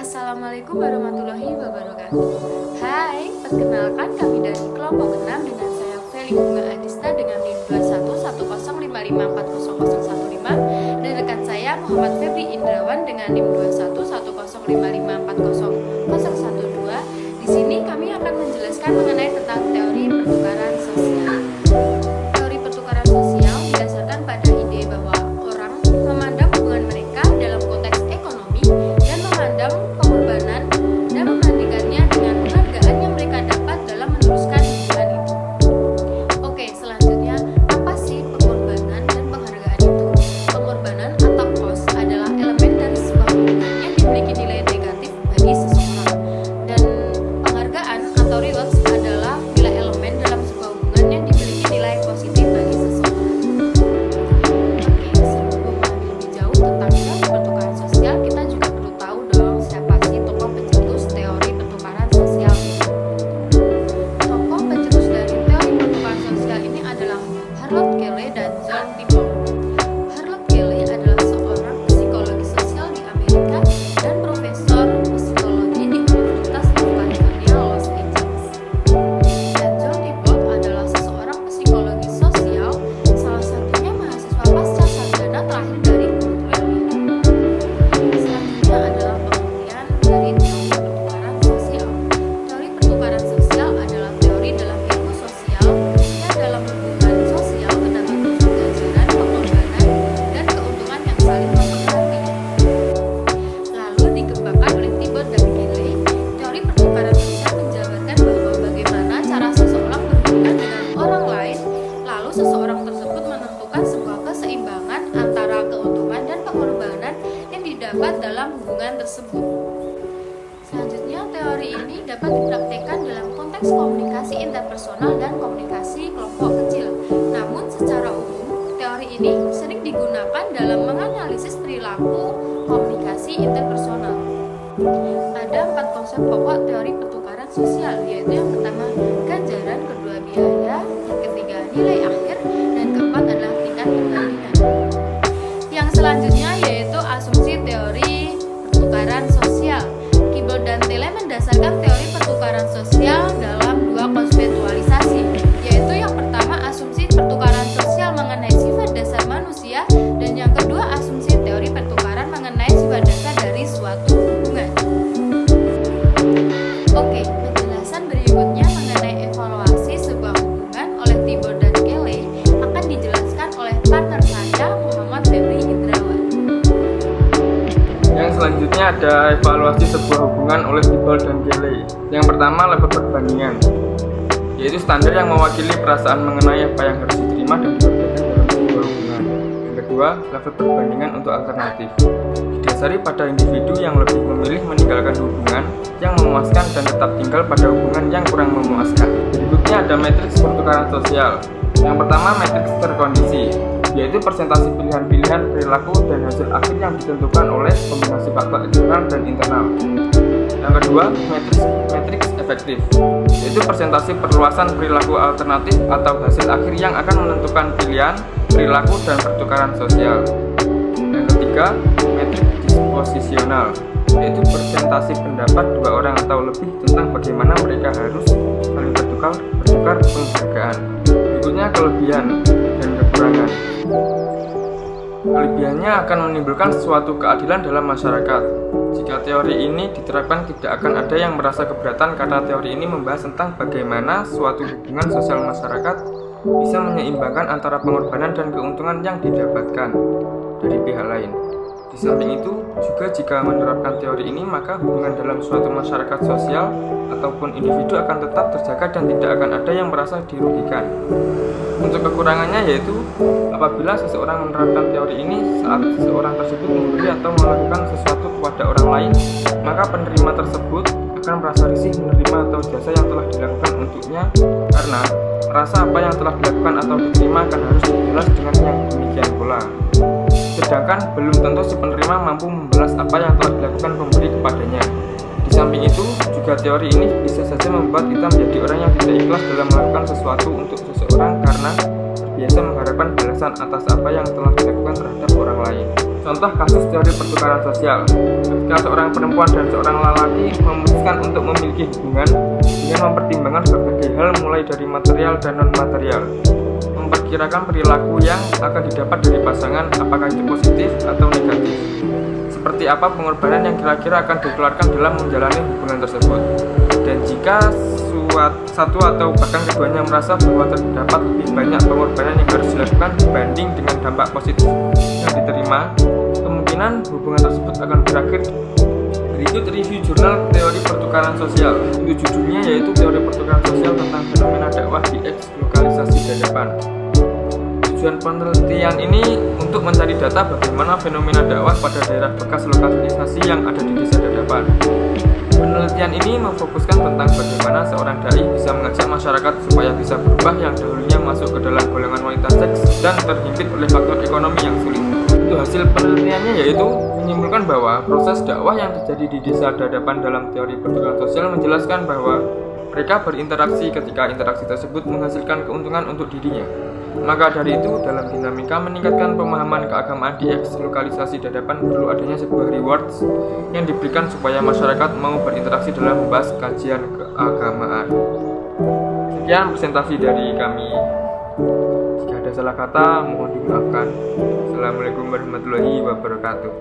Assalamualaikum warahmatullahi wabarakatuh. Hai, perkenalkan kami dari kelompok 6 dengan saya Feli Bunga Adista dengan NIM 211055400015 dan rekan saya Muhammad Febri Indrawan dengan NIM 211055400012. Di sini kami akan menjelaskan mengenai tentang teori pertukaran sosial. Teori pertukaran sosial didasarkan pada ide bahwa orang memandang hubungan mereka dalam konteks ekonomi dan memandang pengorbanan dan membandingkannya dengan penghargaan yang mereka dapat dalam meneruskan hubungan itu. Oke, selanjutnya apa sih pengorbanan dan penghargaan itu? Pengorbanan atau cost adalah elemen dari sebuah hubungan yang dimiliki nilai negatif bagi seseorang, dan penghargaan atau rewards adalah nilai elemen dalam sebuah hubungan yang dimiliki nilai positif bagi seseorang. Oke, sebelum memahami lebih jauh tentang teori pertukaran sosial, kita juga perlu tahu dong siapa sih tokoh pencetus teori pertukaran sosial ini. Tokoh pencetus dari teori pertukaran sosial ini adalah Harold Cayley dan John Tibbott. Harold Cayley adalah seorang psikologi sosial di Amerika dan profesor psikologi di Universitas of California, Los Angeles. Dan John Tibbott adalah seseorang psikologi sosial, salah satunya mahasiswa pasca sarjana terakhir dari Columbia. Selanjutnya adalah pengertian dari teori pertukaran sosial. Teori pertukaran sosial adalah teori dalam ilmu sosial yang dalam hubungan sosial terdapat unsur ganjaran, pengorbanan, dan keuntungan yang saling mempengaruhi. Lalu dikembangkan oleh Tibbott dan Cayley, teori pertukaran sosial menjabarkan bahwa bagaimana cara seseorang berhubungan dengan orang lain, lalu seseorang tersebut menentukan sebuah keseimbangan antara keuntungan dan pengorbanan yang didapat dalam hubungan tersebut. Selanjutnya, teori ini dapat dipraktikkan dalam konteks komunikasi interpersonal dan komunikasi kelompok kecil. Namun, secara umum, teori ini sering digunakan dalam menganalisis perilaku komunikasi interpersonal. Ada 4 konsep pokok teori pertukaran sosial, yaitu yang pertama ganjaran, kedua biaya, yang ketiga nilai akhir, dan keempat adalah tingkat perbandingan. Yang selanjutnya yaitu asumsi teori pertukaran sosial. Tibbott dan Cayley mendasarkan teori pertukaran sosial dalam 2 konseptualisasi, yaitu yang pertama asumsi pertukaran sosial mengenai sifat dasar manusia, dan yang kedua asumsi teori pertukaran mengenai sifat dasar dari suatu hubungan. Oke, penjelasan berikutnya mengenai evaluasi sebuah hubungan oleh Tibbott dan Cayley akan dijelaskan oleh partner saya, Muhammad Febri Indrawan. Yang selanjutnya ada evaluasi sebuah hubungan oleh Tibbott dan Cayley. Yang pertama, level perbandingan, yaitu standar yang mewakili perasaan mengenai apa yang harus diterima dan diperbolehkan dalam sebuah hubungan. Yang kedua, level perbandingan untuk alternatif, didasari pada individu yang lebih memilih meninggalkan hubungan yang memuaskan dan tetap tinggal pada hubungan yang kurang memuaskan. Berikutnya ada matriks pertukaran sosial. Yang pertama, matriks terkondisi, yaitu presentasi pilihan-pilihan perilaku dan hasil akhir yang ditentukan oleh kombinasi faktor eksternal dan internal. Yang kedua, matriks efektif, yaitu presentasi perluasan perilaku alternatif atau hasil akhir yang akan menentukan pilihan, perilaku, dan pertukaran sosial. Yang ketiga, matriks disposisional, yaitu presentasi pendapat 2 orang atau lebih tentang bagaimana mereka harus saling bertukar penghargaan. Berikutnya, kelebihan dan kekurangan. Kelebihannya akan menimbulkan suatu keadilan dalam masyarakat. Jika teori ini diterapkan, tidak akan ada yang merasa keberatan karena teori ini membahas tentang bagaimana suatu hubungan sosial masyarakat bisa menyeimbangkan antara pengorbanan dan keuntungan yang didapatkan dari pihak lain. Di samping itu, juga jika menerapkan teori ini, maka hubungan dalam suatu masyarakat sosial ataupun individu akan tetap terjaga dan tidak akan ada yang merasa dirugikan. Untuk kekurangannya yaitu apabila seseorang menerapkan teori ini saat seseorang tersebut memberi atau melakukan sesuatu kepada orang lain, maka penerima tersebut akan merasa risih menerima atau jasa yang telah dilakukan untuknya karena merasa apa yang telah dilakukan atau diterima akan harus dibalas dengan yang demikian pula. Sedangkan belum tentu si penerima mampu membalas apa yang telah dilakukan pemberi kepadanya. Di samping itu, juga teori ini bisa saja membuat kita menjadi orang yang tidak ikhlas dalam melakukan sesuatu untuk seseorang karena terbiasa mengharapkan balasan atas apa yang telah dilakukan terhadap orang lain. Contoh kasus teori pertukaran sosial. Ketika seorang perempuan dan seorang lelaki memutuskan untuk memiliki hubungan dengan mempertimbangkan berbagai hal mulai dari material dan non-material, memperkirakan perilaku yang akan didapat dari pasangan, apakah itu positif atau negatif, seperti apa pengorbanan yang kira-kira akan dikeluarkan dalam menjalani hubungan tersebut, dan jika satu atau bahkan keduanya merasa bahwa terdapat lebih banyak pengorbanan yang harus dilakukan dibanding dengan dampak positif yang diterima, kemungkinan hubungan tersebut akan berakhir. Berikut review jurnal teori pertukaran sosial. Untuk judulnya yaitu teori pertukaran sosial tentang fenomena dakwah di eks lokalisasi dadapan. Tujuan penelitian ini untuk mencari data bagaimana fenomena dakwah pada daerah bekas lokalisasi yang ada di desa dadapan. Penelitian ini memfokuskan tentang bagaimana seorang dai bisa mengajak masyarakat supaya bisa berubah yang dahulunya masuk ke dalam golongan wanita seks dan terhimpit oleh faktor ekonomi yang sulit. Untuk hasil penelitiannya yaitu menyimpulkan bahwa proses dakwah yang terjadi di desa dadapan dalam teori pertukaran sosial menjelaskan bahwa mereka berinteraksi ketika interaksi tersebut menghasilkan keuntungan untuk dirinya. Maka dari itu, dalam dinamika meningkatkan pemahaman keagamaan di eks lokalisasi dadapan perlu adanya sebuah rewards yang diberikan supaya masyarakat mau berinteraksi dalam membahas kajian keagamaan. Sekian presentasi dari kami. Jika ada salah kata, mohon dimaafkan. Assalamualaikum warahmatullahi wabarakatuh.